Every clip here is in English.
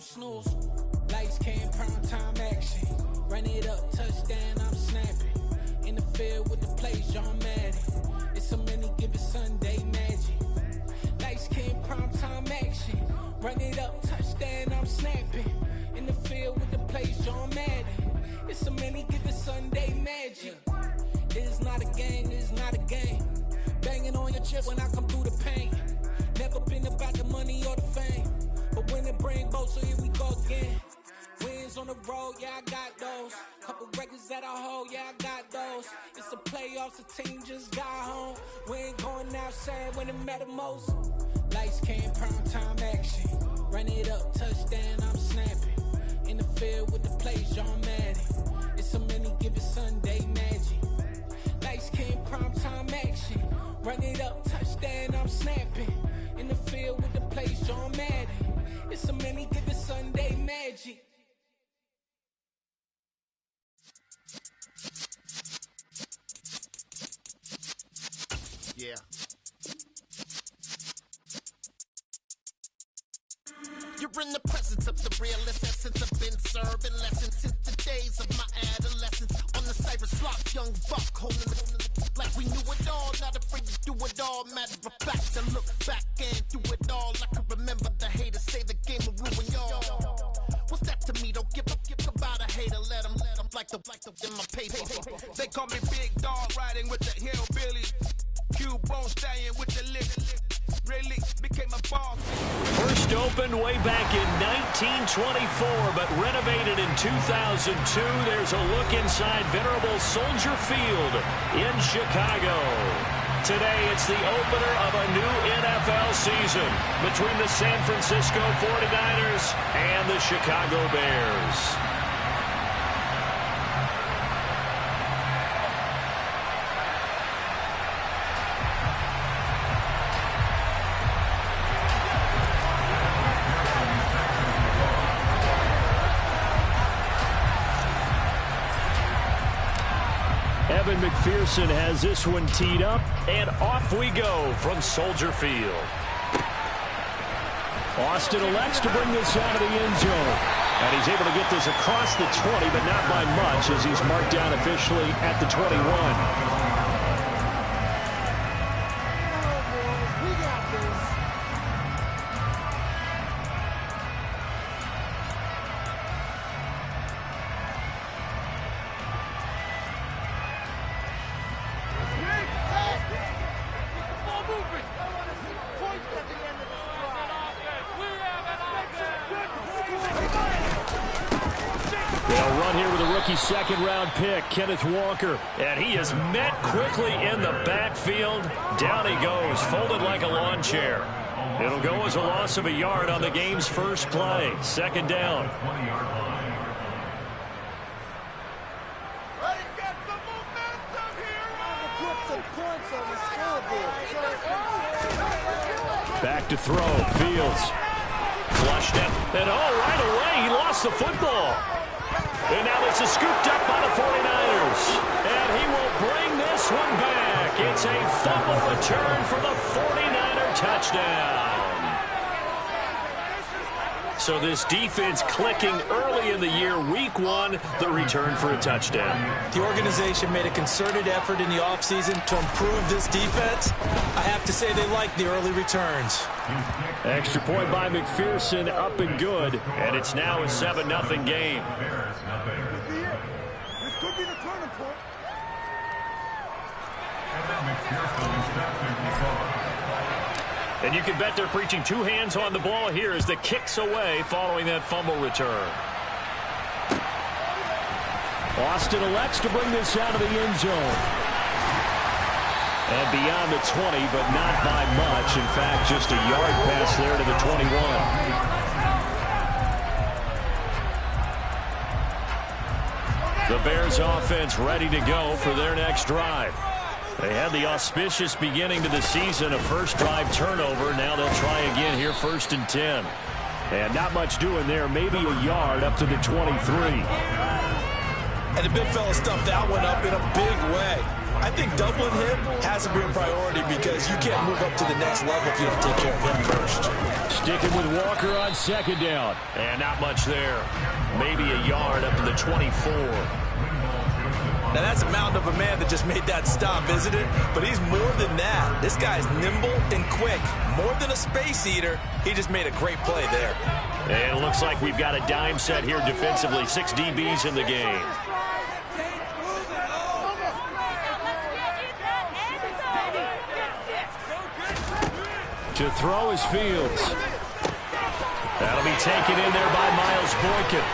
snooze, snooze. Lights came, prime time action. Run it up, touchdown, I'm snapping. In the field with the plays, John Madden. It's a many given Sunday magic. Lights came, prime time action. Run it up, touchdown, I'm snapping. In the field with the plays, John Madden. It's a many given Sunday magic. It is not a game, it is not a game. Banging on your chest when I come through the pain. Never been about the money or the fame. But when it bring both, so here we go again. Wins on the road, yeah, I got those. Couple records that I hold, yeah, I got those. It's the playoffs, the team just got home. We ain't going outside when it matter most. Lights came, prime time action. Run it up, touchdown, I'm snapping. In the field with the plays, John Madden. It's a many given Sunday magic. Lights came, prime time action. Run it up, touchdown, I'm snapping. In the field with the plays, John Madden. It's a many given Sunday magic. Yeah. You're in the presence of the realest essence. I've been serving lessons since the days of my adolescence. On the cyber slot, young buck, holding it like we knew it all. Not afraid to do it all. Matter of fact, I look back and do it all. I can remember the haters say the game will ruin y'all. What's that to me? Don't give about a hater. Let them like the in my paper. They call me Big Dog, riding with the hillbillies. Q-Bone stallion with the lick. Really became a boss. First opened way back in 1924, but renovated in 2002. There's a look inside venerable Soldier Field in Chicago. Today, it's the opener of a new NFL season between the San Francisco 49ers and the Chicago Bears. McPherson has this one teed up, and off we go from Soldier Field. Austin elects to bring this out of the end zone. And he's able to get this across the 20, but not by much, as he's marked down officially at the 21. Second-round pick, Kenneth Walker. And he is met quickly in the backfield. Down he goes, folded like a lawn chair. It'll go as a loss of a yard on the game's first play. Second down. Back to throw. Fields. Flushed it. And right away, he lost the football. And now this is scooped up by the 49ers. And he will bring this one back. It's a fumble return for the 49er touchdown. So this defense clicking early in the year. Week 1, the return for a touchdown. The organization made a concerted effort in the offseason to improve this defense. I have to say they like the early returns. Extra point by McPherson, up and good. And it's now a 7-0 game. This could be the turning point. And you can bet they're preaching two hands on the ball here as the kick's away following that fumble return. Austin elects to bring this out of the end zone. And beyond the 20, but not by much. In fact, just a yard pass there to the 21. The Bears offense ready to go for their next drive. They had the auspicious beginning to the season, a first drive turnover. Now they'll try again here, 1st and 10. And not much doing there, maybe a yard up to the 23. And the big fella stuffed that one up in a big way. I think doubling him has to be a priority because you can't move up to the next level if you don't take care of him first. Sticking with Walker on second down. And not much there. Maybe a yard up to the 24. Now, that's a mountain of a man that just made that stop, isn't it? But he's more than that. This guy's nimble and quick. More than a space eater, he just made a great play there. And it looks like we've got a dime set here defensively. 6 DBs in the game. To throw is Fields. That'll be taken in there by Miles Boykin.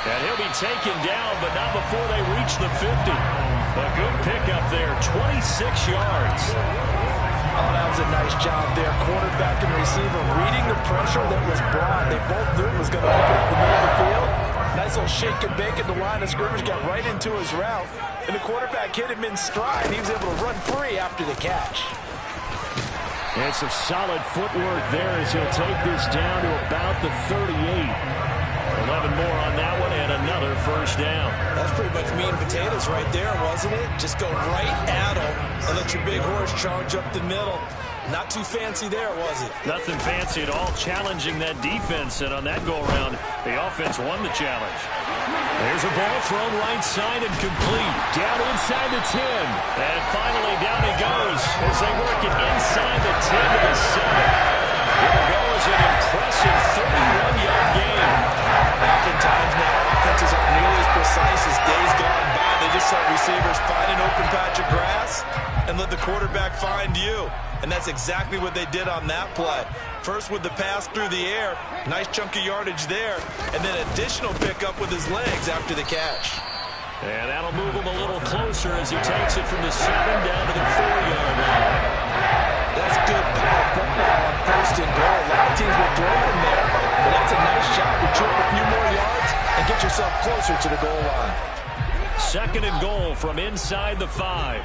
And he'll be taken down, but not before they reach the 50. A good pickup there, 26 yards. Oh, that was a nice job there. Quarterback and receiver reading the pressure that was brought. They both knew it was going to open up the middle of the field. Nice little shake and bake at the line of scrimmage, got right into his route. And the quarterback hit him in stride. He was able to run free after the catch. And some solid footwork there as he'll take this down to about the 38. 11 more on that one and another first down. That's pretty much meat and potatoes right there, wasn't it? Just go right at him and let your big horse charge up the middle. Not too fancy there, was it? Nothing fancy at all, challenging that defense, and on that go-around, the offense won the challenge. There's a ball thrown right side and complete. Down inside the 10. And finally down he goes as they work it inside the 10 to the 7. Here goes an impressive 31-yard gain. Oftentimes now, offenses aren't nearly as precise as days gone by. They just let receivers find an open patch of grass and let the quarterback find you. And that's exactly what they did on that play. First with the pass through the air, nice chunk of yardage there, and then additional pickup with his legs after the catch. And that'll move him a little closer as he takes it from the 7 down to the 4-yard line. That's good power football on first and goal. A lot of teams will throw from there, but that's a nice shot to chew up a few more yards and get yourself closer to the goal line. 2nd and goal from inside the 5.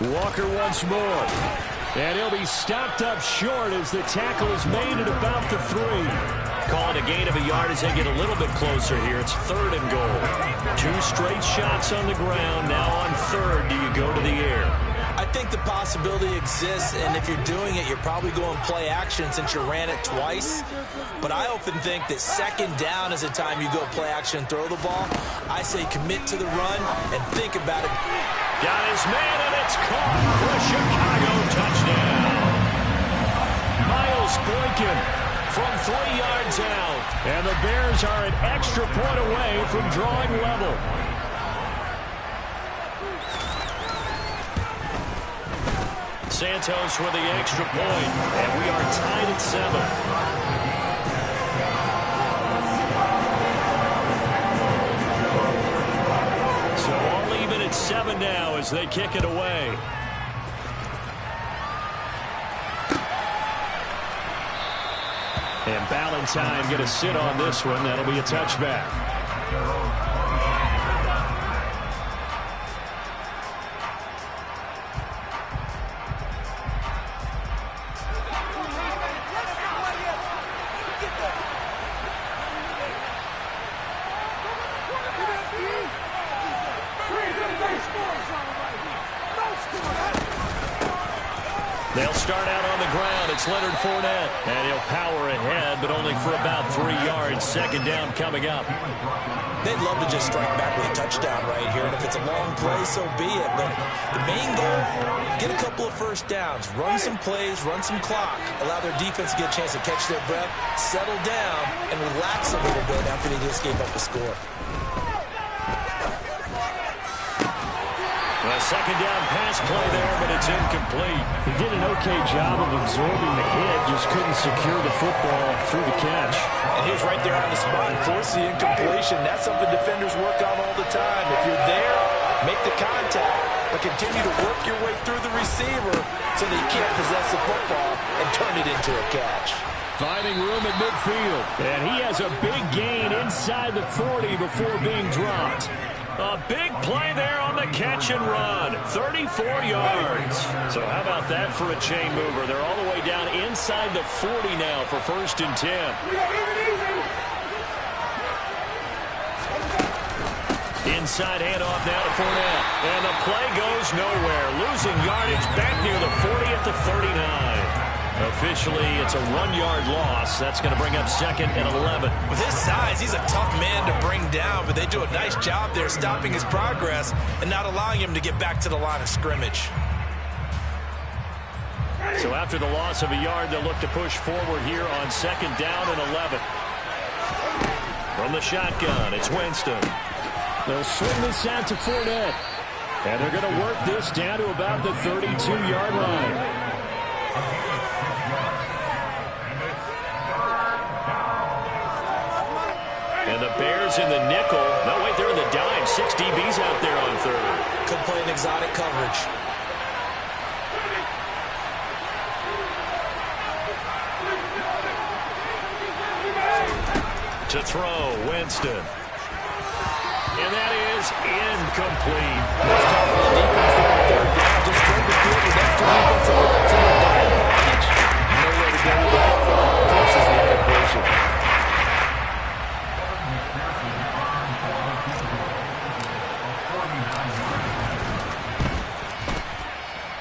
Walker once more. And he'll be stopped up short as the tackle is made at about the 3. Calling a gain of a yard as they get a little bit closer here. It's 3rd and goal. 2 straight shots on the ground. Now on 3rd, do you go to the air? I think the possibility exists, and if you're doing it, you're probably going play action since you ran it twice. But I often think that 2nd down is a time you go play action and throw the ball. I say commit to the run and think about it. Got his man, and it's caught for a Chicago touchdown. Miles Boykin from 3 yards out. And the Bears are an extra point away from drawing level. Santos with the extra point, and we are tied at 7. So all even at 7 now as they kick it away. And Ballantyne going to sit on this one. That'll be a touchback. They'll start out on the ground. It's Leonard Fournette. And he'll power ahead, but only for about 3 yards. 2nd down coming up. They'd love to just strike back with a touchdown right here. And if it's a long play, so be it. But the main goal, get a couple of first downs. Run some plays, run some clock. Allow their defense to get a chance to catch their breath, settle down, and relax a little bit after they just gave up the score. A 2nd down pass play there, but it's incomplete. He did an okay job of absorbing the hit, just couldn't secure the football through the catch. And he was right there on the spot and forced the incompletion. That's something defenders work on all the time. If you're there, make the contact, but continue to work your way through the receiver so that you can't possess the football and turn it into a catch. Finding room at midfield. And he has a big gain inside the 40 before being dropped. A big play there on the catch and run. 34 yards. So how about that for a chain mover? They're all the way down inside the 40 now for 1st and 10. Inside handoff now to Fournette. And the play goes nowhere. Losing yardage back near the 40 at the 39. Officially, it's a 1-yard loss. That's going to bring up 2nd and 11. With his size, he's a tough man to bring down, but they do a nice job there stopping his progress and not allowing him to get back to the line of scrimmage. So after the loss of a yard, they'll look to push forward here on 2nd down and 11. From the shotgun, it's Winston. They'll swing this out to Fournette. And they're going to work this down to about the 32-yard line. And the Bears in the nickel. No, wait, they're in the dime. 6 DBs out there on 3rd. Could play an exotic coverage. To throw, Winston. And that is incomplete. Let's call it the defense there on 3rd down. Just spread the field with extra defensive backs in the dime package. Nowhere to go with the football. Forces the integration.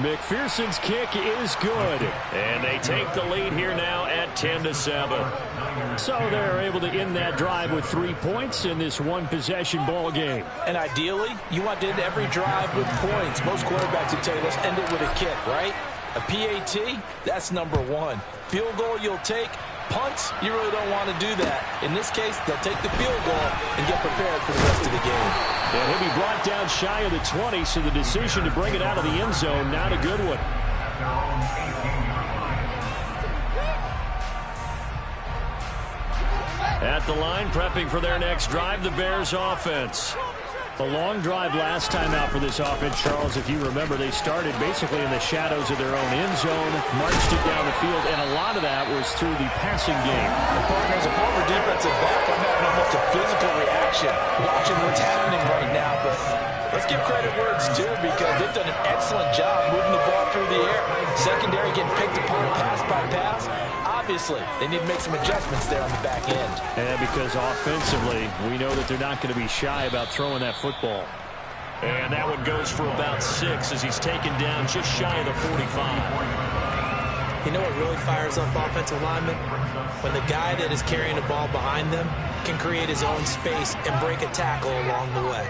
McPherson's kick is good. And they take the lead here now at 10-7. So they're able to end that drive with 3 points in this one-possession ball game. And ideally, you want to end every drive with points. Most quarterbacks would tell you, let's end it with a kick, right? A PAT, that's number 1. Field goal you'll take. Punts, you really don't want to do that. In this case, they'll take the field goal and get prepared for the rest of the game. And he'll be brought down shy of the 20, so the decision to bring it out of the end zone, not a good one. At the line, prepping for their next drive, the Bears offense. A long drive last time out for this offense, Charles. If you remember, they started basically in the shadows of their own end zone, marched it down the field, and a lot of that was through the passing game. As a former defensive back, I'm having almost a physical reaction watching what's happening right now. But let's give credit where it's due, because they've done an excellent job moving the ball through the air. Secondary getting picked apart pass by pass. Obviously, they need to make some adjustments there on the back end. And because offensively, we know that they're not going to be shy about throwing that football. And that one goes for about 6 as he's taken down just shy of the 45. You know what really fires up offensive linemen? When the guy that is carrying the ball behind them can create his own space and break a tackle along the way.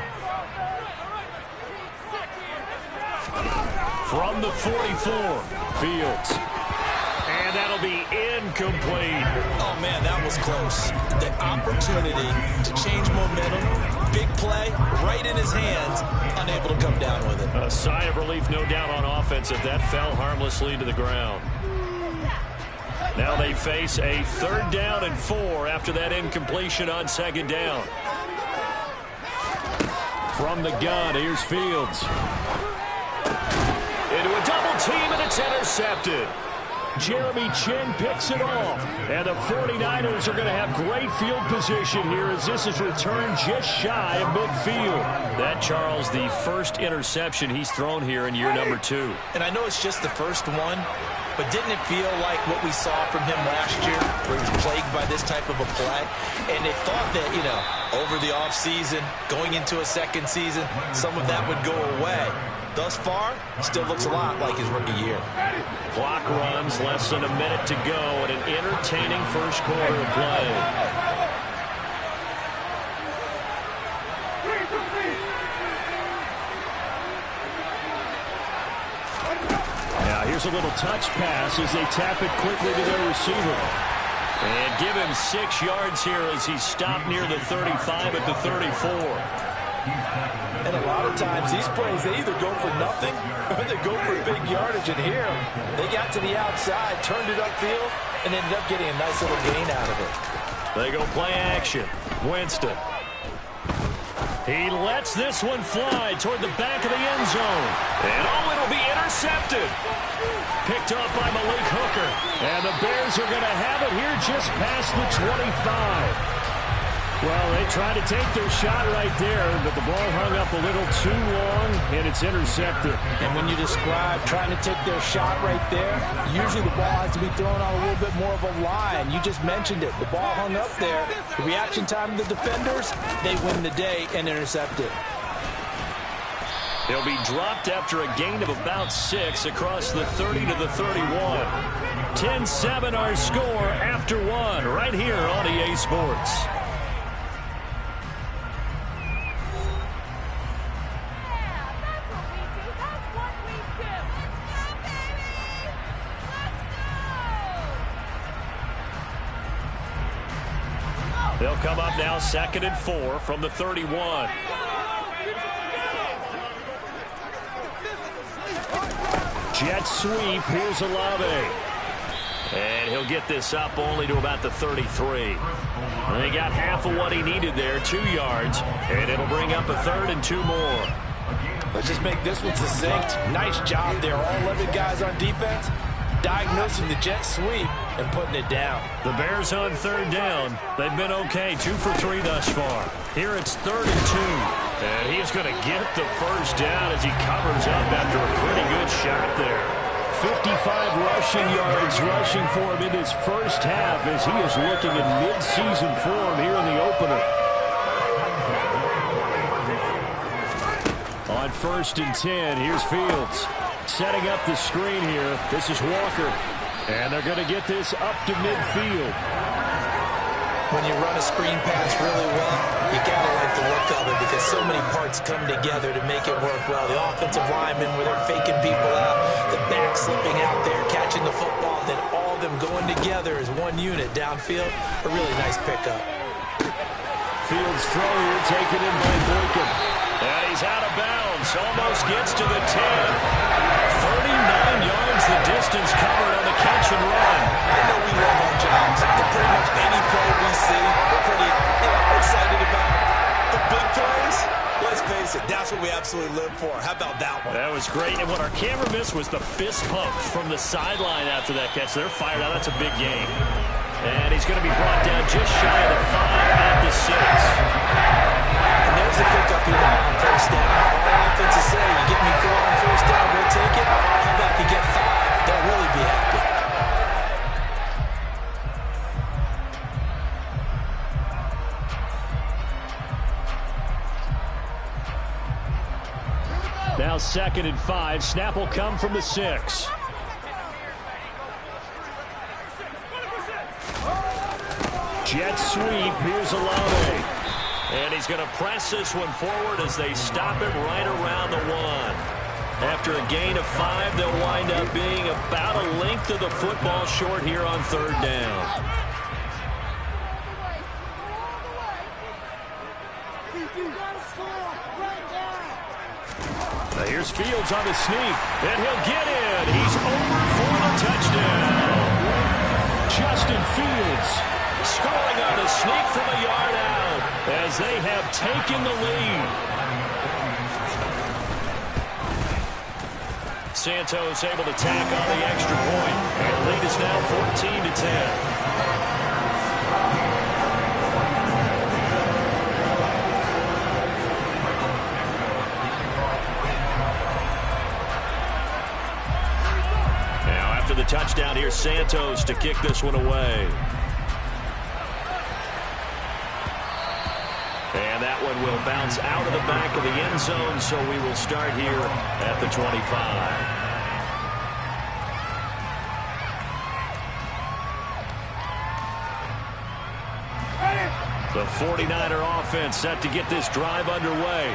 From the 44, Fields. And that'll be incomplete. Oh, man, that was close. The opportunity to change momentum, big play, right in his hands, unable to come down with it. A sigh of relief, no doubt, on offense if that fell harmlessly to the ground. Now they face a 3rd down and 4 after that incompletion on 2nd down. From the gun, here's Fields. Into a double team, and it's intercepted. Jeremy Chin picks it off. And the 49ers are going to have great field position here as this is returned just shy of midfield. That, Charles, the first interception he's thrown here in year number 2. And I know it's just the first one, but didn't it feel like what we saw from him last year, where he was plagued by this type of a play? And they thought that, you know, over the offseason, going into a second season, some of that would go away. Thus far, still looks a lot like his rookie year. Clock runs, less than a minute to go, and an entertaining first quarter of play. Now here's a little touch pass as they tap it quickly to their receiver. And give him 6 yards here as he's stopped near the 35 at the 34. And a lot of times, these plays, they either go for nothing or they go for big yardage. And here, they got to the outside, turned it upfield, and ended up getting a nice little gain out of it. They go play action. Winston. He lets this one fly toward the back of the end zone. And oh, it'll be intercepted. Picked up by Malik Hooker. And the Bears are going to have it here just past the 25. Well, they tried to take their shot right there, but the ball hung up a little too long, and it's intercepted. And when you describe trying to take their shot right there, usually the ball has to be thrown on a little bit more of a line. You just mentioned it. The ball hung up there. The reaction time of the defenders, they win the day and intercept it. He'll be dropped after a gain of about 6 across the 30 to the 31. 10-7 our score after 1 right here on EA Sports. They'll come up now 2nd and 4 from the 31. Jet sweep. Here's Olave. And he'll get this up only to about the 33. And he got half of what he needed there, 2 yards. And it'll bring up a 3rd and 2 more. Let's just make this one succinct. Nice job there. All 11 guys on defense diagnosing the jet sweep and putting it down. The Bears on 3rd down. They've been okay, 2 for 3 thus far. Here it's 3rd and 2. And he's going to get the first down as he covers up after a pretty good shot there. 55 rushing yards rushing for him in his first half as he is looking in mid-season form here in the opener. On 1st and 10, here's Fields. Setting up the screen here. This is Walker. And they're going to get this up to midfield. When you run a screen pass really well, you got to like the look of it because so many parts come together to make it work well. The offensive linemen where they're faking people out, the back slipping out there, catching the football, then all of them going together as one unit downfield. A really nice pickup. Fields throw here, taken in by Boykin. And he's out of bounds, almost gets to the 10. 39 yards the distance covered on the catch and run. I know we love our jobs. But pretty much any play we see, we're pretty excited about. The big plays, let's face it, that's what we absolutely live for. How about that one? That was great. And what our camera missed was the fist pump from the sideline after that catch. They're fired out. That's a big game. And he's going to be brought down just shy of the 5 at the 6. And there's the pickup you want on 1st down. All offenses say, you get me 4 on 1st down, we'll take it. How about you get 5? They'll really be happy. Now 2nd and 5. Snap will come from the 6. Jet sweep. Here's Olave. And he's going to press this one forward as they stop it right around the 1. After a gain of 5, they'll wind up being about a length of the football short here on 3rd down. Now here's Fields on the sneak, and he'll get in. He's over for the touchdown. Justin Fields scoring on the sneak from a yard out as they have taken the lead. Santos able to tack on the extra point, and the lead is now 14-10. The touchdown here, Santos to kick this one away. And that one will bounce out of the back of the end zone, so we will start here at the 25. The 49er offense set to get this drive underway.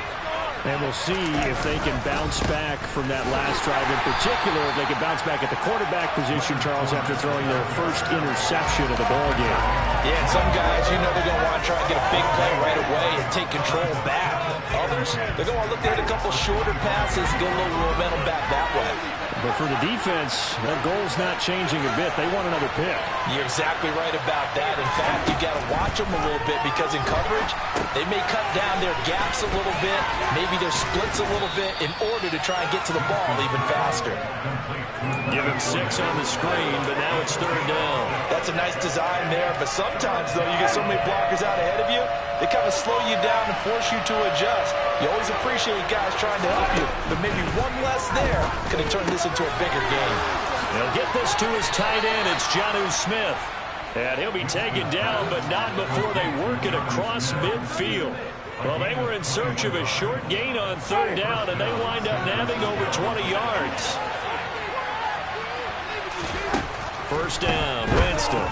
And we'll see if they can bounce back from that last drive. In particular, if they can bounce back at the quarterback position, Charles, after throwing their first interception of the ballgame. Yeah, and some guys, you know they're going to want to try and get a big play right away and take control back. Others, they're going to look to hit a couple shorter passes, get a little momentum back that way. But for the defense, their goal's not changing a bit. They want another pick. You're exactly right about that. In fact, you got to watch them a little bit because in coverage, they may cut down their gaps a little bit, maybe their splits a little bit in order to try and get to the ball even faster. Give him 6 on the screen, but now it's 3rd down. That's a nice design there, but sometimes, though, you get so many blockers out ahead of you, they kind of slow you down and force you to adjust. You always appreciate guys trying to help you, but maybe one less there could have turned this into a bigger game. He'll get this to his tight end. It's Jonnu Smith. And he'll be taken down, but not before they work it across midfield. Well, they were in search of a short gain on third down, and they wind up nabbing over 20 yards. First down, Winston.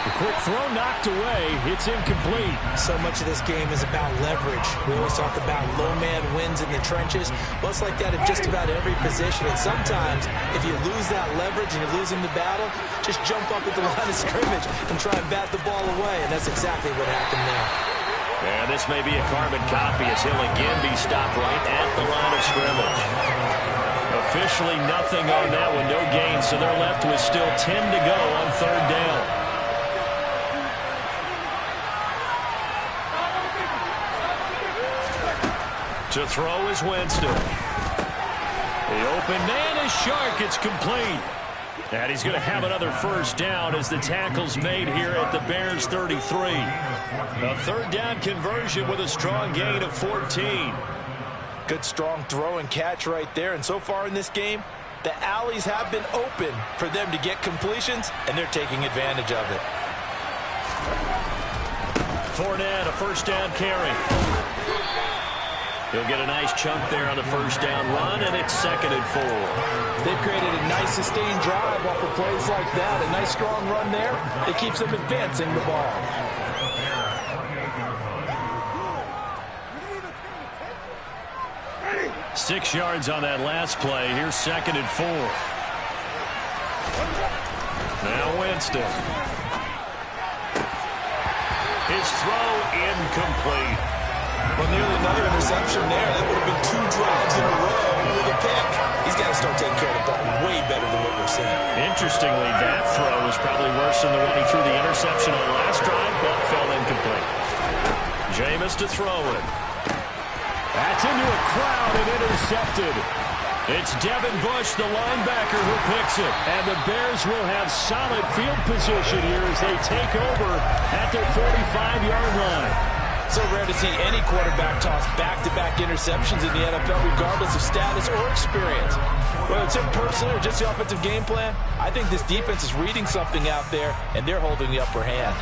The quick throw knocked away. It's incomplete. So much of this game is about leverage. We always talk about low man wins in the trenches. Well, it's like that in just about every position. And sometimes, if you lose that leverage and you're losing the battle, just jump up at the line of scrimmage and try and bat the ball away. And that's exactly what happened there. And this may be a carbon copy as he'll again be stopped right at the line of scrimmage. Officially nothing on that one, no gain, so they're left with still 10 to go on third down. To throw is Winston. The open man is Shark. It's complete. And he's going to have another first down as the tackle's made here at the Bears 33. A third down conversion with a strong gain of 14. Good strong throw and catch right there. And so far in this game, the alleys have been open for them to get completions, and they're taking advantage of it. Fournette, a first down carry. He'll get a nice chunk there on the first down run, and it's 2nd and 4. They've created a nice sustained drive off of plays like that. A nice strong run there. It keeps them advancing the ball. Six yards on that last play. Here's 2nd and 4. Now Winston. His throw incomplete. Well, nearly another interception there. That would have been 2 drives in a row with a pick. He's got to start taking care of the ball way better than what we're seeing. Interestingly, that throw was probably worse than the one he threw the interception on last drive, but fell incomplete. Jameis to throw it. That's into a crowd and intercepted. It's Devin Bush, the linebacker, who picks it. And the Bears will have solid field position here as they take over at their 45-yard line. So rare to see any quarterback toss back-to-back interceptions in the NFL, regardless of status or experience. Whether it's him personally or just the offensive game plan, I think this defense is reading something out there, and they're holding the upper hand.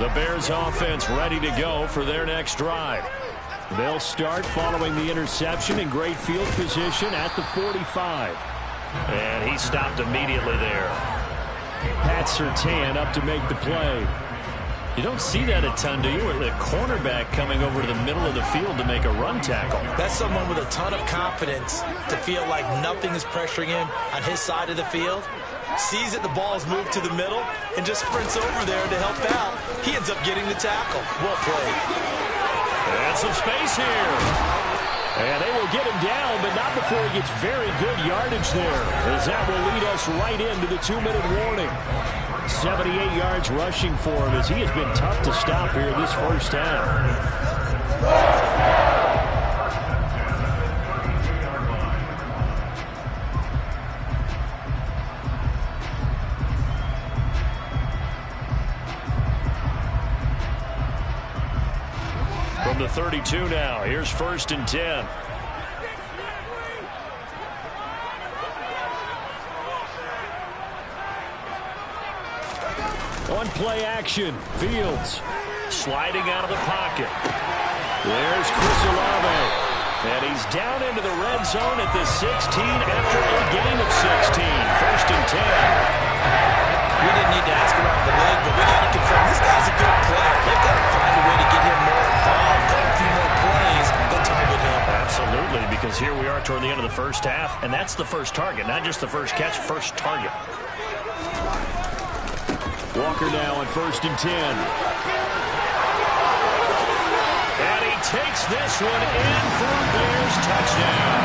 The Bears offense ready to go for their next drive. They'll start following the interception in great field position at the 45. And he stopped immediately there. Pat Surtain up to make the play. You don't see that a ton, do you? A cornerback coming over to the middle of the field to make a run tackle. That's someone with a ton of confidence to feel like nothing is pressuring him on his side of the field. Sees that the ball is moved to the middle and just sprints over there to help out. He ends up getting the tackle. Well played. And some space here. And they will get him down, but not before he gets very good yardage there, as that will lead us right into the 2-minute warning. 78 yards rushing for him as he has been tough to stop here in this first half. From the 32 now, here's 1st and 10. On play action, Fields sliding out of the pocket. There's Chris Olave. And he's down into the red zone at the 16 after a gain of 16. 1st and 10. We didn't need to ask around the leg, but we got to confirm this guy's a good player. They've got to find a way to get him more involved, got a few more plays than target him. Absolutely, because here we are toward the end of the first half, and that's the first target, not just the first catch, first target. Walker now on 1st and 10. And he takes this one in for a Bears touchdown.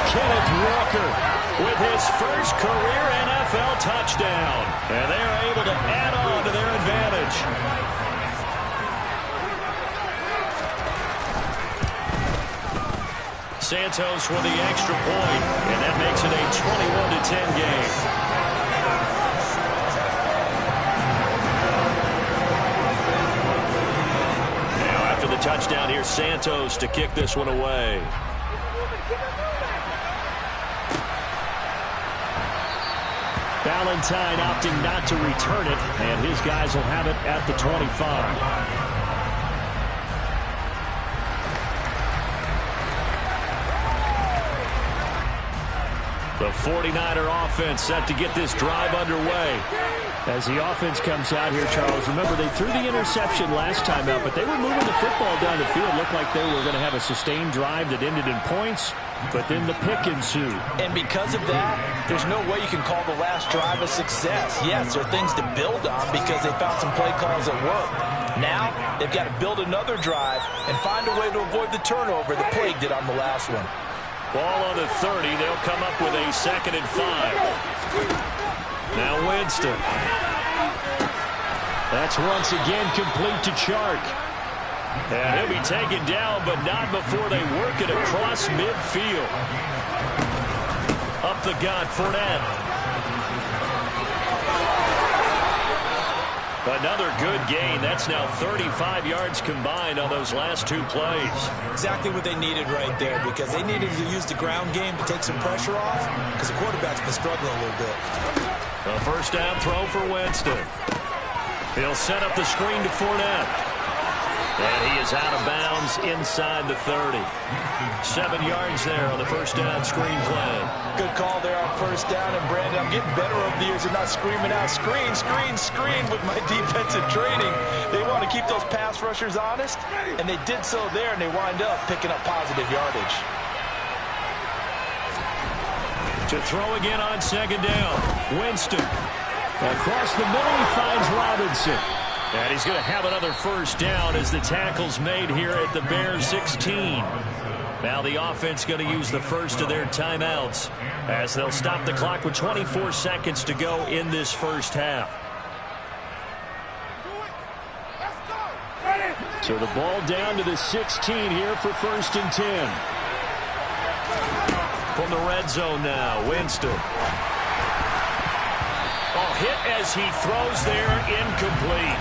Kenneth Walker with his first career NFL touchdown. And they are able to add on to their advantage. Santos with the extra point, and that makes it a 21-10 game. touchdown here, Santos, to kick this one away. Valentine opting not to return it, and his guys will have it at the 25. The 49er offense set to get this drive underway. As the offense comes out here, Charles, remember they threw the interception last time out, but they were moving the football down the field. Looked like they were going to have a sustained drive that ended in points, but then the pick ensued. And because of that, there's no way you can call the last drive a success. Yes, there are things to build on because they found some play calls that work. Now, they've got to build another drive and find a way to avoid the turnover that Plague did on the last one. Ball on the 30. They'll come up with a 2nd and 5. Now Winston. That's once again complete to Chark. And he'll be taken down, but not before they work it across midfield. Up the gut, Fournette. Another good gain. That's now 35 yards combined on those last 2 plays. Exactly what they needed right there, because they needed to use the ground game to take some pressure off, because the quarterback's been struggling a little bit. A first down throw for Winston. He'll set up the screen to Fournette. And he is out of bounds inside the 30. 7 yards there on the first down screen play. Good call there on first down. And, Brandon, I'm getting better over the years and not screaming out, screen, screen, screen with my defensive training. They want to keep those pass rushers honest, and they did so there, and they wind up picking up positive yardage. To throw again on 2nd down. Winston. Across the middle, he finds Robinson. And he's going to have another first down as the tackle's made here at the Bears 16. Now the offense going to use the first of their timeouts as they'll stop the clock with 24 seconds to go in this first half. So the ball down to the 16 here for 1st and 10. From the red zone now, Winston. Hit as he throws there, incomplete.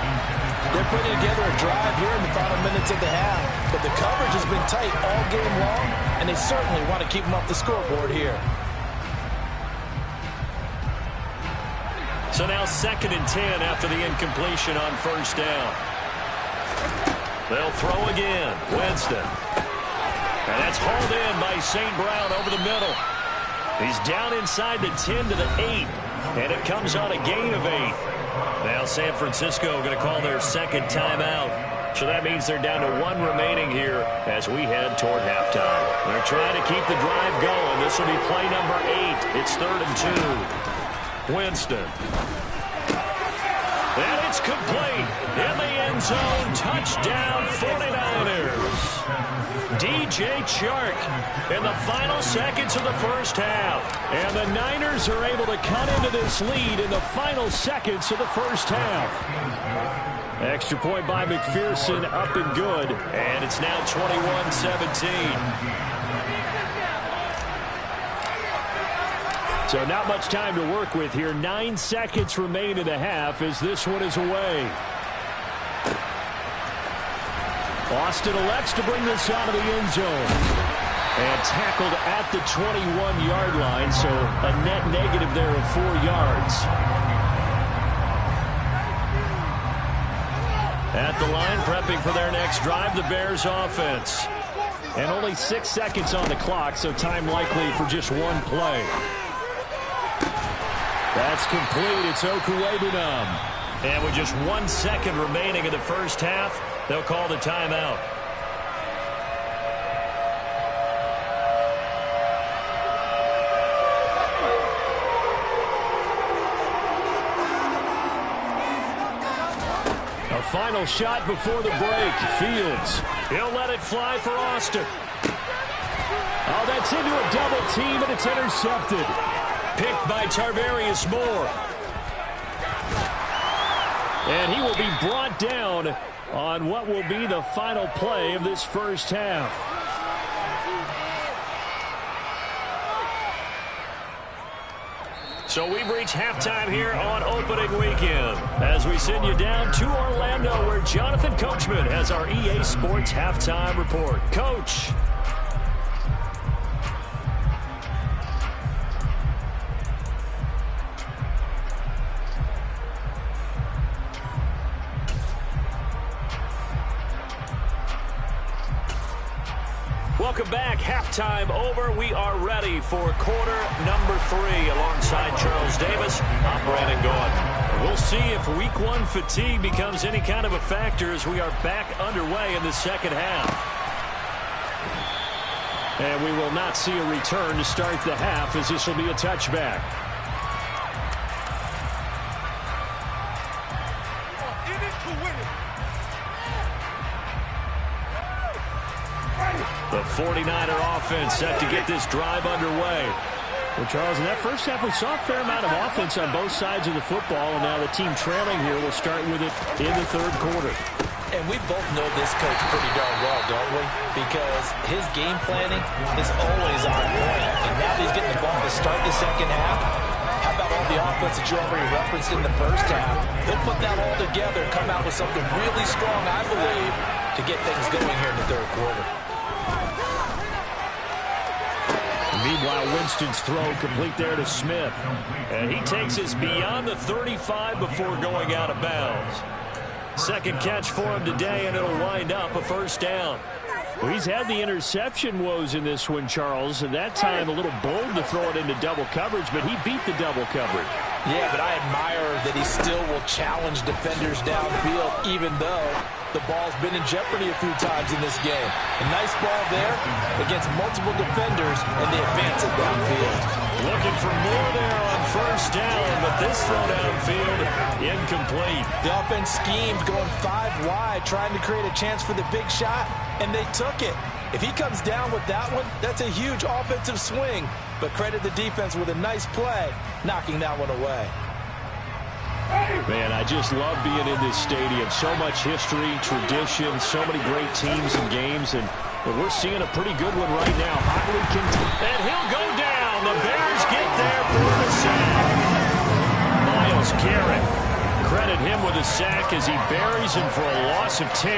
They're putting together a drive here in the final minutes of the half, but the coverage has been tight all game long, and they certainly want to keep them off the scoreboard here. So now 2nd and 10 after the incompletion on first down. They'll throw again. Winston. And that's hauled in by St. Brown over the middle. He's down inside the 10 to the 8. And it comes on a gain of 8. Now San Francisco going to call their 2nd timeout. So that means they're down to 1 remaining here as we head toward halftime. They're trying to keep the drive going. This will be play number 8. It's 3rd and 2. Winston. And it's complete. In the end zone. Touchdown 49ers. DJ Chark in the final seconds of the first half. And the Niners are able to cut into this lead in the final seconds of the first half. Extra point by McPherson, up and good. And it's now 21-17. So not much time to work with here. 9 seconds remain in the half as this one is away. Austin elects to bring this out of the end zone. And tackled at the 21-yard line, so a net negative there of 4 yards. At the line, prepping for their next drive, the Bears offense. And only 6 seconds on the clock, so time likely for just 1 play. That's complete. It's Okuwebunam. And with just 1 second remaining in the first half, they'll call the timeout. A final shot before the break. Fields. He'll let it fly for Austin. Oh, that's into a double team, and it's intercepted. Picked by Tarvarius Moore. And he will be brought down on what will be the final play of this first half. So we've reached halftime here on opening weekend as we send you down to Orlando where Jonathan Coachman has our EA Sports halftime report. Coach. Welcome back. Halftime over. We are ready for quarter number 3 alongside Charles Davis. I'm Brandon Gaudin. We'll see if week 1 fatigue becomes any kind of a factor as we are back underway in the second half. And we will not see a return to start the half as this will be a touchback. The 49er offense set to get this drive underway. Well, Charles, in that first half, we saw a fair amount of offense on both sides of the football, and now the team trailing here will start with it in the third quarter. And we both know this coach pretty darn well, don't we? Because his game planning is always on point. And now that he's getting the ball to start the second half, how about all the offense that you already referenced in the first half? He'll put that all together and come out with something really strong, I believe, to get things going here in the third quarter. Meanwhile, Winston's throw complete there to Smith. And he takes us beyond the 35 before going out of bounds. Second catch for him today, and it'll wind up a first down. Well, he's had the interception woes in this one, Charles. At that time, a little bold to throw it into double coverage, but he beat the double coverage. Yeah, but I admire that he still will challenge defenders downfield, even though the ball's been in jeopardy a few times in this game. A nice ball there against multiple defenders, and they advance it downfield. Looking for more there on first down, but this throw downfield incomplete. The offense schemed going 5 wide, trying to create a chance for the big shot, and they took it. If he comes down with that one, that's a huge offensive swing. But credit the defense with a nice play, knocking that one away. Man, I just love being in this stadium. So much history, tradition, so many great teams and games, and we're seeing a pretty good one right now. Hotly contested, and he'll go down. The Bears get there for the sack. Myles Garrett, credit him with a sack as he buries him for a loss of 10.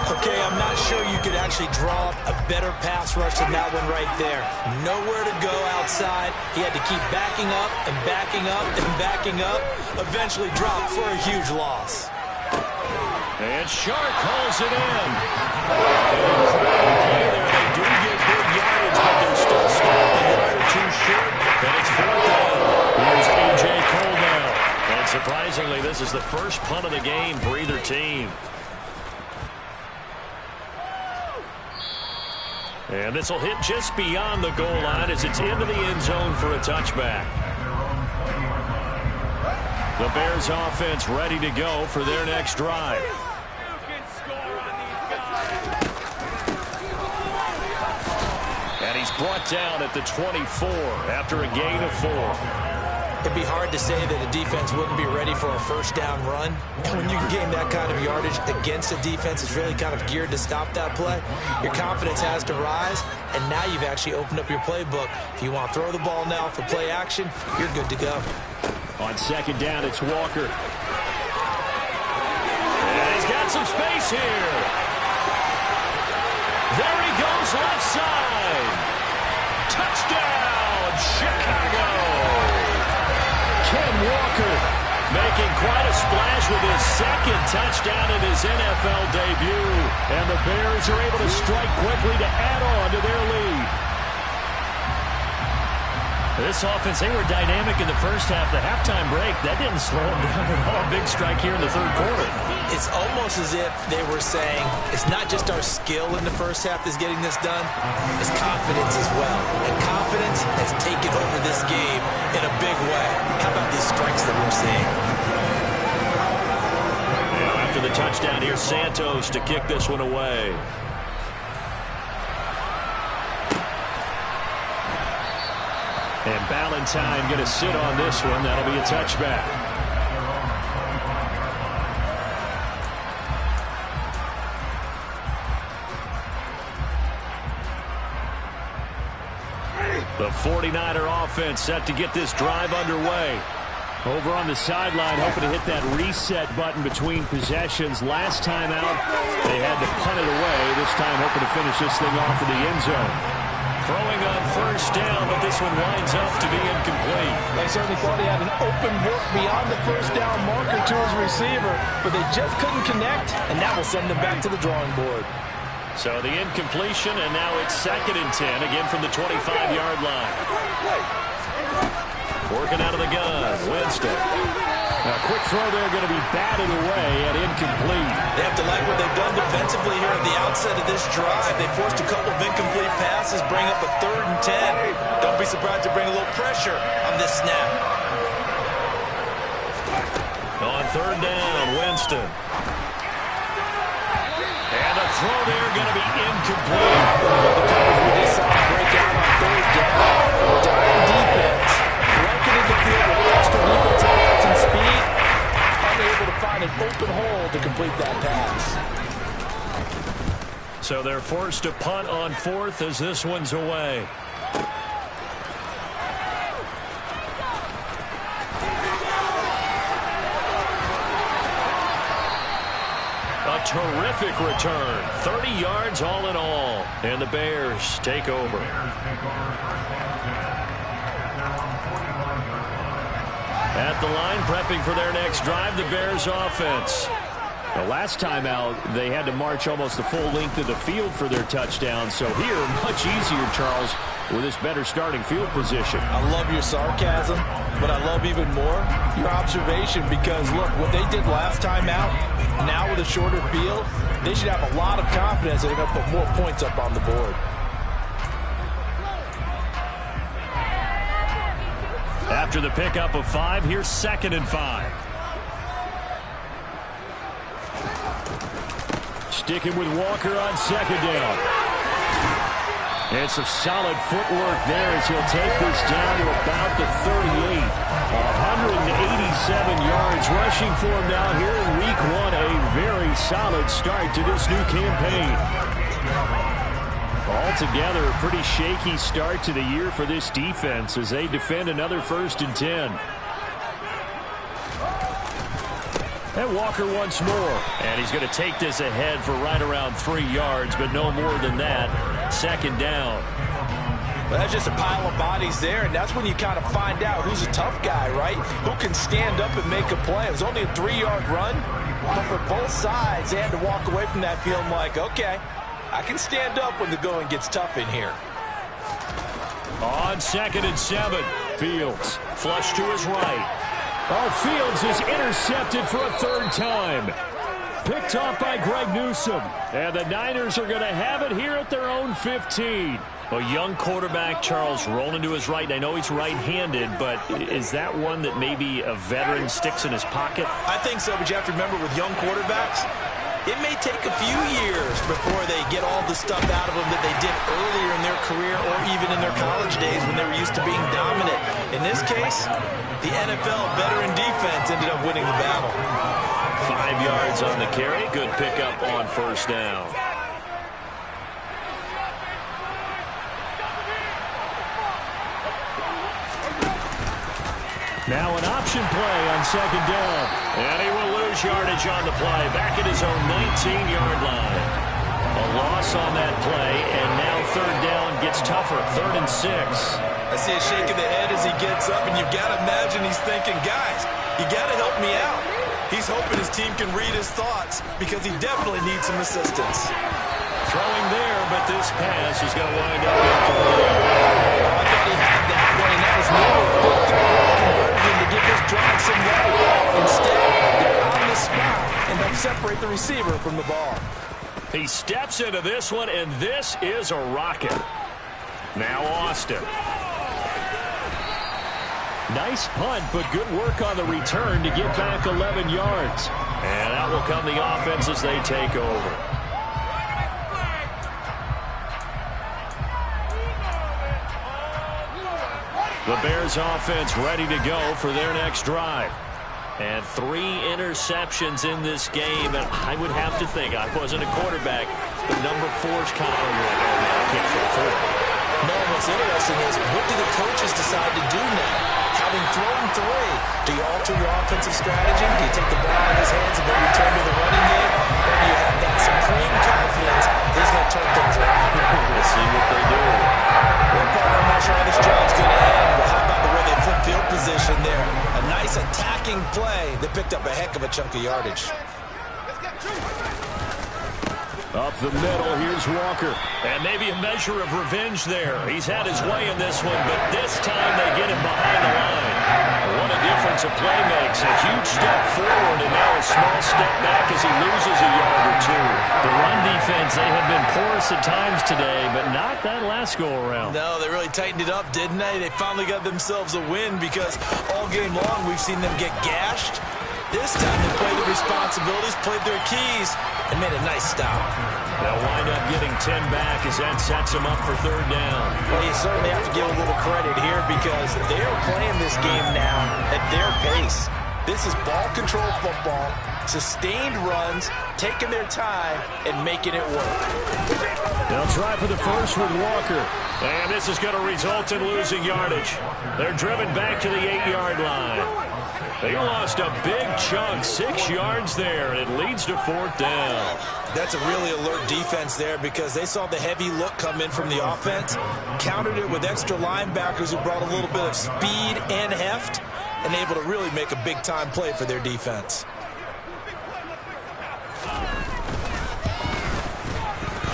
Okay, I'm not sure you could actually draw up a better pass rush than that one right there. Nowhere to go outside. He had to keep backing up and backing up and backing up. Eventually dropped for a huge loss. And Shark hauls it in. Incredible play there. They do get big yardage, but they're still stopped a yard or two short. And it's fourth down. Here's A.J. Cole now. And surprisingly, this is the first punt of the game for either team. And this will hit just beyond the goal line as it's into the end zone for a touchback. The Bears offense ready to go for their next drive. And he's brought down at the 24 after a gain of 4. It'd be hard to say that a defense wouldn't be ready for a first down run. And when you gain that kind of yardage against a defense that's really kind of geared to stop that play, your confidence has to rise, and now you've actually opened up your playbook. If you want to throw the ball now for play action, you're good to go. On second down, it's Walker. And he's got some space here. There he goes left side. Touchdown, Chicago. Ken Walker making quite a splash with his second touchdown in his NFL debut. And the Bears are able to strike quickly to add on to their lead. This offense, they were dynamic in the first half. The halftime break, that didn't slow them down at all. Big strike here in the third quarter. It's almost as if they were saying, it's not just our skill in the first half that's getting this done, it's confidence as well. And confidence has taken over this game in a big way. How about these strikes that we're seeing? Now after the touchdown, here's Santos to kick this one away. And Ballantyne going to sit on this one. That'll be a touchback. The 49er offense set to get this drive underway. Over on the sideline, hoping to hit that reset button between possessions. Last time out, they had to punt it away. This time, hoping to finish this thing off in the end zone. Throwing on first down, but this one winds up to be incomplete. They certainly thought he had an open look beyond the first down marker to his receiver, but they just couldn't connect, and that will send them back to the drawing board. So the incompletion, and now it's 2nd and 10, again from the 25-yard line. Working out of the gun, Winston. A quick throw there, going to be batted away and incomplete. They have to like what they've done defensively here at the outset of this drive. They forced a couple of incomplete passes, bring up a 3rd and 10. Don't be surprised to bring a little pressure on this snap. On 3rd down, Winston. And the throw there going to be incomplete. The coverage we just saw break out on 3rd down. Dime defense. Blanketed the field with extra defensive backs and speed. Unable to find an open hole to complete that pass. So they're forced to punt on 4th as this one's away. A terrific return. 30 yards all in all. And the Bears take over. At the line, prepping for their next drive, the Bears offense. The last time out, they had to march almost the full length of the field for their touchdown. So here, much easier, Charles, with this better starting field position. I love your sarcasm, but I love even more your observation because, look, what they did last time out, now with a shorter field, they should have a lot of confidence that they're going to put more points up on the board. After the pickup of 5, here's 2nd and 5. Sticking with Walker on 2nd down. And some solid footwork there as he'll take this down to about the 38. 187 yards rushing for him now here in week 1. A very solid start to this new campaign. Altogether, a pretty shaky start to the year for this defense as they defend another 1st and 10. And Walker once more. And he's going to take this ahead for right around 3 yards, but no more than that. 2nd down. Well, that's just a pile of bodies there, and that's when you kind of find out who's a tough guy, right? Who can stand up and make a play. It was only a 3-yard run, but for both sides, they had to walk away from that feeling like, okay, I can stand up when the going gets tough in here. On 2nd and 7, Fields flush to his right. Oh, Fields is intercepted for a 3rd time. Picked off by Greg Newsome. And the Niners are going to have it here at their own 15. A young quarterback, Charles, rolling to his right. And I know he's right-handed, but is that one that maybe a veteran sticks in his pocket? I think so, but you have to remember with young quarterbacks, it may take a few years before they get all the stuff out of them that they did earlier in their career or even in their college days when they were used to being dominant. In this case, the NFL veteran defense ended up winning the battle. 5 yards on the carry. Good pickup on 1st down. Now an option play on 2nd down. And he will lose yardage on the play. Back at his own 19-yard line. A loss on that play, and now 3rd down gets tougher. 3rd and 6. I see a shake of the head as he gets up, and you've got to imagine he's thinking, guys, you got to help me out. He's hoping his team can read his thoughts because he definitely needs some assistance. Throwing there, but this pass is going to wind up incomplete. I thought he had that one, and that was more of a good third conversion to give this drive some life. Instead, they're on the spot and they'll separate the receiver from the ball. He steps into this one, and this is a rocket. Now Austin. Nice punt, but good work on the return to get back 11 yards. And out will come the offense as they take over. The Bears offense ready to go for their next drive. And 3 interceptions in this game. And I would have to think, I wasn't a quarterback, but number 4's kind of, oh, man, I can't throw 4. No, what's interesting is what do the coaches decide to do now? Having thrown 3, do you alter your offensive strategy? Do you take the ball out of his hands and then return to the running game? Or do you have that supreme confidence he's going to turn things around? We'll see what they do. Well, Paul, I'm not sure how this job's going to end, but how about the way they flip field position there? A nice attacking play. They picked up a heck of a chunk of yardage. Up the middle, here's Walker. And maybe a measure of revenge there. He's had his way in this one, but this time they get him behind the line. What a difference a play makes. A huge step forward and now a small step back as he loses a yard or 2. The run defense, they have been porous at times today, but not that last go-around. No, they really tightened it up, didn't they? They finally got themselves a win because all game long we've seen them get gashed. This time they played their responsibilities, played their keys, and made a nice stop. They'll wind up getting 10 back as that sets them up for 3rd down. Well, you certainly have to give a little credit here because they're playing this game now at their pace. This is ball control football, sustained runs, taking their time, and making it work. They'll try for the first with Walker. And this is going to result in losing yardage. They're driven back to the 8-yard line. They lost a big chunk, 6 yards there, and it leads to 4th down. That's a really alert defense there because they saw the heavy look come in from the offense, countered it with extra linebackers who brought a little bit of speed and heft, and able to really make a big-time play for their defense.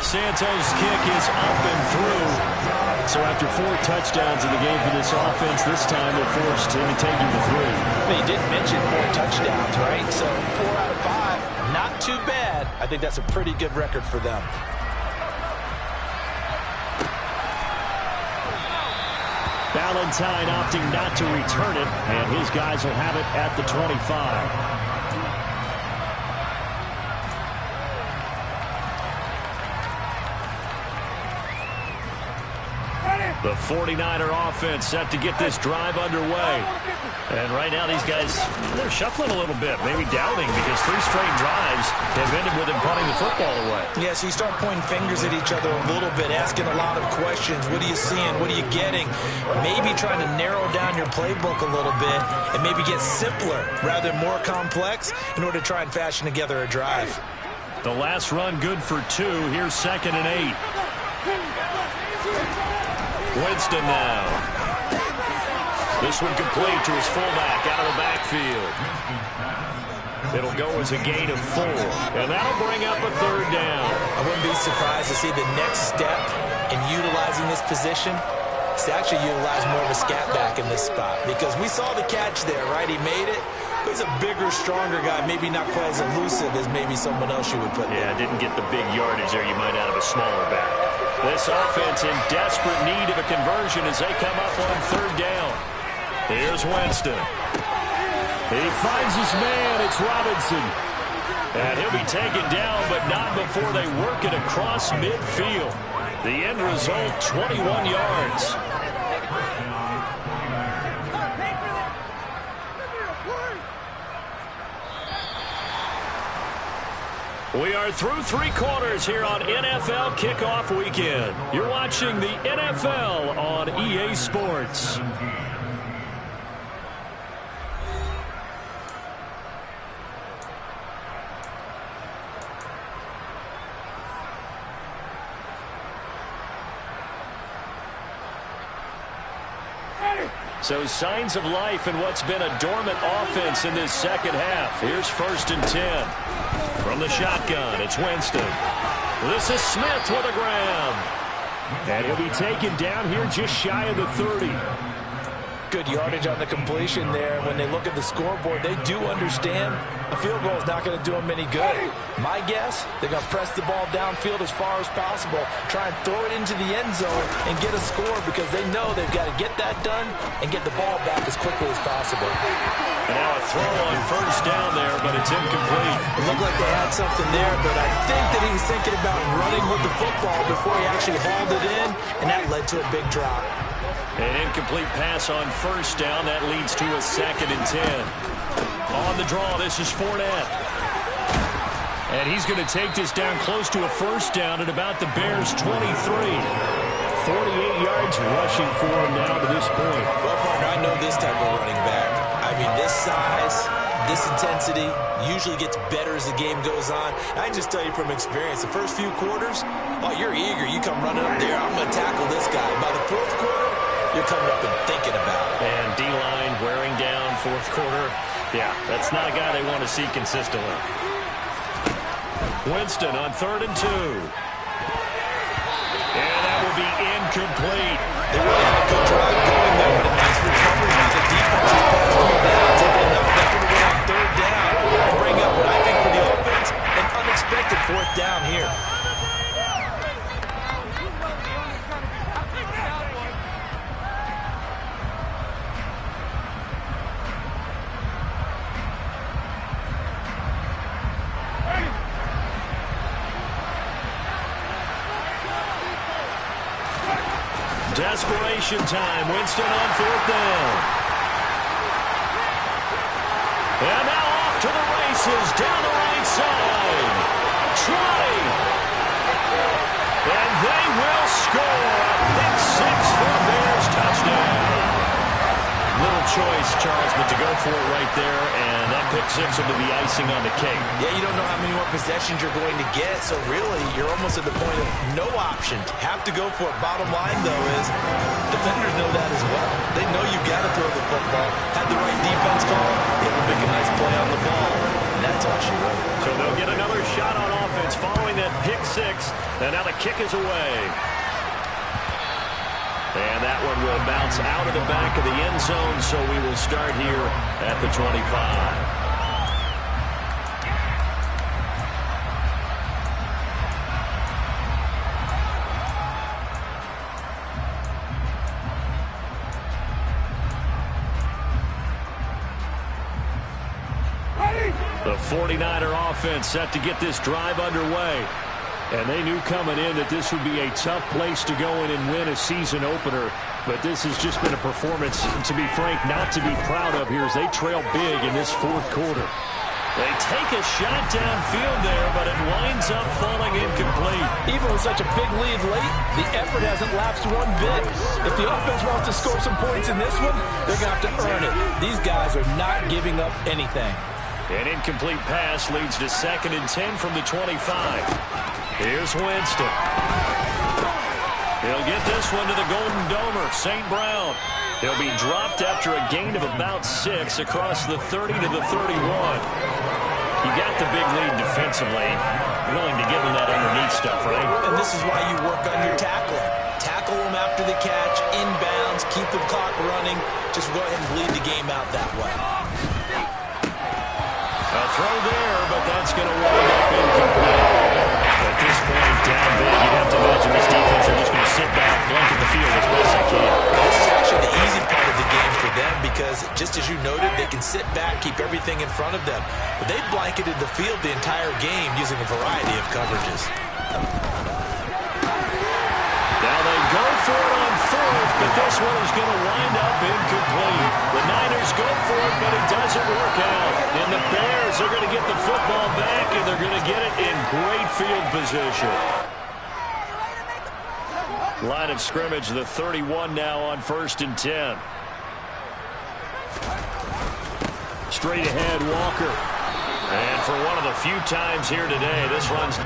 Santos' kick is up and through. So after 4 touchdowns in the game for this offense, this time they're forced to take him to 3. But you didn't mention 4 touchdowns, right? So 4 out of 5, not too bad. I think that's a pretty good record for them. Valentine opting not to return it, and his guys will have it at the 25. The 49er offense set to get this drive underway. And right now these guys, they're shuffling a little bit, maybe doubting because 3 straight drives have ended with them punting the football away. Yeah, so you start pointing fingers at each other a little bit, asking a lot of questions. What are you seeing? What are you getting? Maybe trying to narrow down your playbook a little bit and maybe get simpler rather than more complex in order to try and fashion together a drive. The last run good for 2. Here's 2nd and 8. Winston now. This one complete to his fullback out of the backfield. It'll go as a gain of 4. And that'll bring up a 3rd down. I wouldn't be surprised to see the next step in utilizing this position is to actually utilize more of a scat back in this spot. Because we saw the catch there, right? He made it. He's a bigger, stronger guy, maybe not quite as elusive as maybe someone else you would put there. Yeah, didn't get the big yardage there you might out of a smaller back. This offense in desperate need of a conversion as they come up on 3rd down. Here's Winston. He finds his man. It's Robinson. And he'll be taken down, but not before they work it across midfield. The end result, 21 yards. We are through 3 quarters here on NFL Kickoff Weekend. You're watching the NFL on EA Sports. So signs of life in what's been a dormant offense in this second half. Here's 1st and 10. From the shotgun, it's Winston. This is Smith with a grab. And he'll be taken down here just shy of the 30. Good yardage on the completion there. When they look at the scoreboard, they do understand a field goal is not going to do them any good. My guess, they're going to press the ball downfield as far as possible, try and throw it into the end zone and get a score because they know they've got to get that done and get the ball back as quickly as possible. And now a throw on 1st down there, but it's incomplete. It looked like they had something there, but I think that he was thinking about running with the football before he actually hauled it in, and that led to a big drop. An incomplete pass on 1st down. That leads to a 2nd and 10. On the draw, this is Fournette. And he's going to take this down close to a 1st down at about the Bears' 23. 48 yards rushing for him now to this point. Well, partner, I know this type of running back. I mean, this size, this intensity usually gets better as the game goes on. I can just tell you from experience, the first few quarters, oh, you're eager. You come running up there, I'm going to tackle this guy. By the fourth quarter, you're coming up and thinking about it. And D-line wearing down fourth quarter. Yeah, that's not a guy they want to see consistently. Winston on 3rd and 2. And that will be incomplete. They really had a good drive going there, but a nice recovery by the defense as part of coming down, taking enough effort to win on 3rd down and bring up what I think for the offense, an unexpected 4th down here. Desperation time. Winston on 4th down. And now off to the races down the right side. Trying. And they will score. A pick 6 for Bears touchdown. Little choice, Charles, but to go for it right there, and that pick 6 will be the icing on the cake. Yeah, you don't know how many more possessions you're going to get, so really, you're almost at the point of no option. Have to go for it. Bottom line, though, is defenders know that as well. They know you've got to throw the football. Had the right defense call, they will make a nice play on the ball, and that's all she wrote. So they'll get another shot on offense following that pick 6, and now the kick is away. And that one will bounce out of the back of the end zone, so we will start here at the 25. The 49er offense set to get this drive underway. And they knew coming in that this would be a tough place to go in and win a season opener. But this has just been a performance, to be frank, not to be proud of here as they trail big in this 4th quarter. They take a shot downfield there, but it winds up falling incomplete. Even with such a big lead late, the effort hasn't lapsed one bit. If the offense wants to score some points in this one, they're going to have to earn it. These guys are not giving up anything. An incomplete pass leads to 2nd and 10 from the 25. Here's Winston. He'll get this one to the Golden Domer, St. Brown. He'll be dropped after a gain of about 6 across the 30 to the 31. You got the big lead defensively. Willing to give him that underneath stuff, right? And this is why you work on your tackling. Tackle them after the catch, inbounds, keep the clock running. Just go ahead and bleed the game out that way. A throw there, but that's going to wind up incomplete. At this point, down big, you'd have to imagine this defense are just going to sit back, blanket the field as best they can. This is actually the easy part of the game for them because, just as you noted, they can sit back, keep everything in front of them. But they've blanketed the field the entire game using a variety of coverages. Now they go for it on 4th, but this one is going to wind up incomplete. The Niners go for it, but it doesn't work out. And the Bears are going to get the football back, and they're going to get it in great field position. Line of scrimmage, the 31 now on 1st and 10. Straight ahead, Walker. And for one of the few times here today, this runs...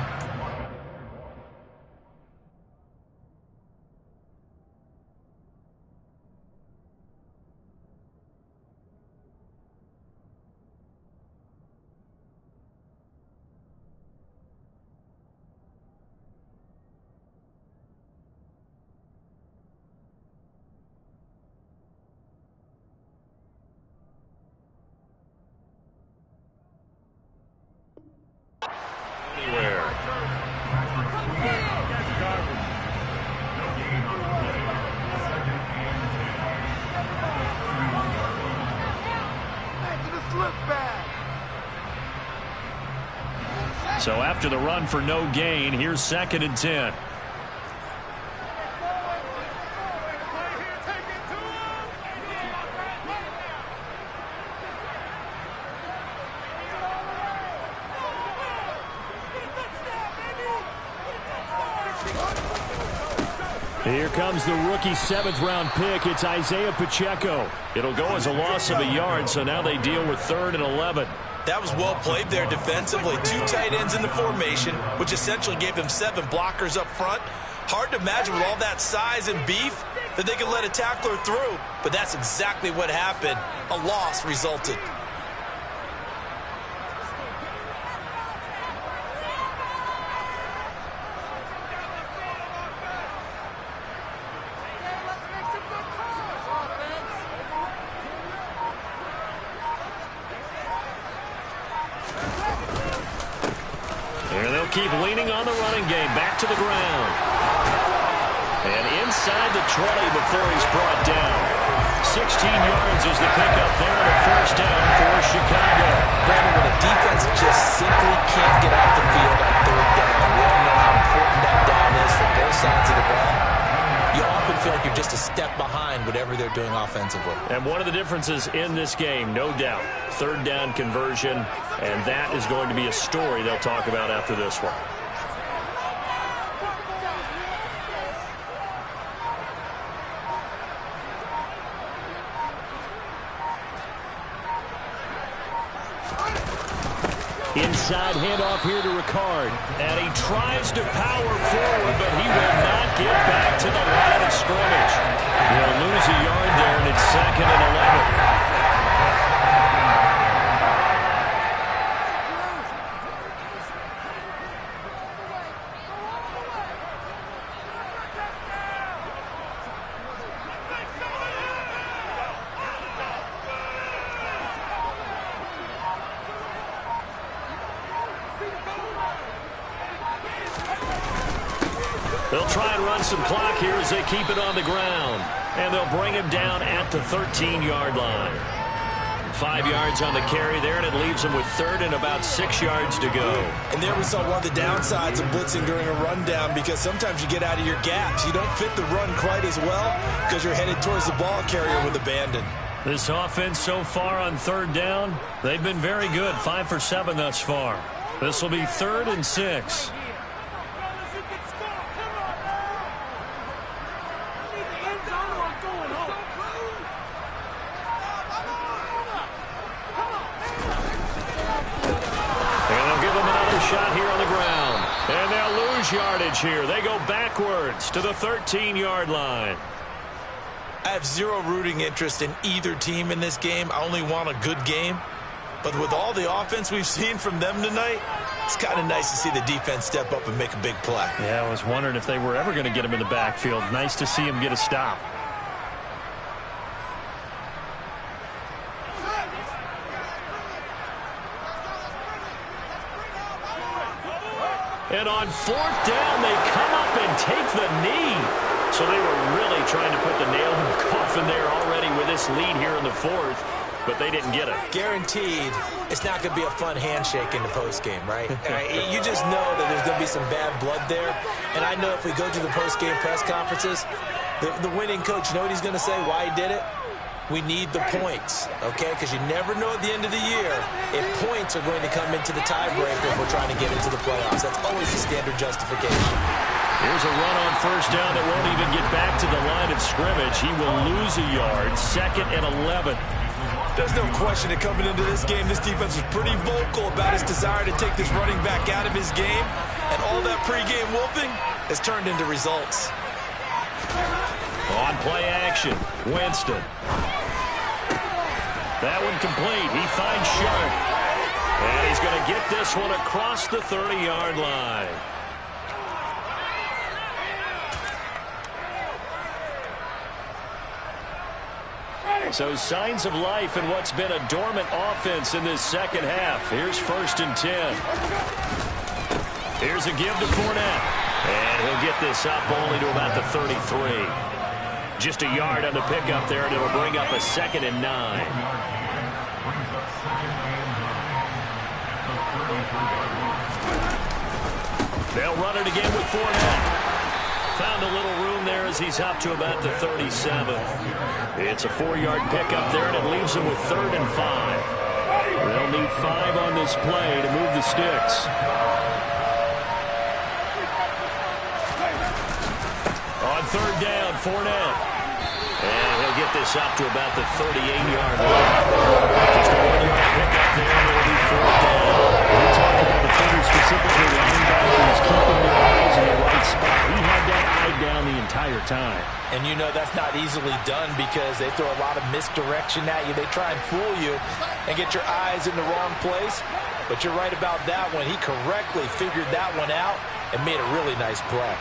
So after the run for no gain, here's 2nd and 10. Here comes the rookie 7th-round pick. It's Isaiah Pacheco. It'll go as a loss of a yard, so now they deal with 3rd and 11. That was well played there defensively. 2 tight ends in the formation, which essentially gave them 7 blockers up front. Hard to imagine with all that size and beef that they could let a tackler through, but that's exactly what happened. A loss resulted. Keep leaning on the running game. Back to the ground. And inside the 20 before he's brought down. 16 yards is the pickup there on a 1st down for Chicago. Brandon, when a defense just simply can't get off the field on 3rd down, we all know how important that down is for both sides of the ball. You often feel like you're just a step behind whatever they're doing offensively. And one of the differences in this game, no doubt, 3rd down conversion, and that is going to be a story they'll talk about after this one. Inside handoff here to Ricard. And he tries to power forward, but he will not get back to the line of scrimmage. He'll lose a yard there, and it's 2nd and 11. They'll try and run some clock here as they keep it on the ground. And they'll bring him down at the 13-yard line. 5 yards on the carry there, and it leaves him with 3rd and about 6 yards to go. And there we saw one of the downsides of blitzing during a rundown, because sometimes you get out of your gaps. You don't fit the run quite as well because you're headed towards the ball carrier with abandon. This offense so far on 3rd down, they've been very good. 5 for 7 thus far. This will be 3rd and 6. Shot here on the ground. And they'll lose yardage here. They go backwards to the 13-yard line. I have zero rooting interest in either team in this game. I only want a good game. But with all the offense we've seen from them tonight, it's kind of nice to see the defense step up and make a big play. Yeah, I was wondering if they were ever going to get him in the backfield. Nice to see him get a stop. And on 4th down, they come up and take the knee. So they were really trying to put the nail in the coffin there already with this lead here in the 4th, but they didn't get it. Guaranteed, it's not going to be a fun handshake in the postgame, right? You just know that there's going to be some bad blood there. And I know if we go to the postgame press conferences, the winning coach, you know what he's going to say, why he did it? We need the points, okay? Because you never know at the end of the year if points are going to come into the tiebreaker if we're trying to get into the playoffs. That's always the standard justification. Here's a run on 1st down that won't even get back to the line of scrimmage. He will lose a yard. 2nd and 11. There's no question that coming into this game, this defense was pretty vocal about his desire to take this running back out of his game. And all that pregame wolfing has turned into results. On play action, Winston. That one complete. He finds Sharp. And he's going to get this one across the 30-yard line. So signs of life in what's been a dormant offense in this 2nd half. Here's 1st and 10. Here's a give to Fournette. And he'll get this up only to about the 33. Just a yard on the pickup there, and it'll bring up a 2nd and 9. They'll run it again with Fournette. Found a little room there as he's up to about the 37. It's a 4-yard pickup there, and it leaves him with 3rd and 5. They'll need 5 on this play to move the sticks. On third down, Fournette. And he'll get this up to about the 38-yard line. Just a 1-yard pickup there, and it'll be fourth down. We talked about the figure specifically, linebackers keeping their eyes in the right spot. He had that eye down the entire time. And you know that's not easily done because they throw a lot of misdirection at you. They try and fool you and get your eyes in the wrong place. But you're right about that one. He correctly figured that one out and made a really nice play.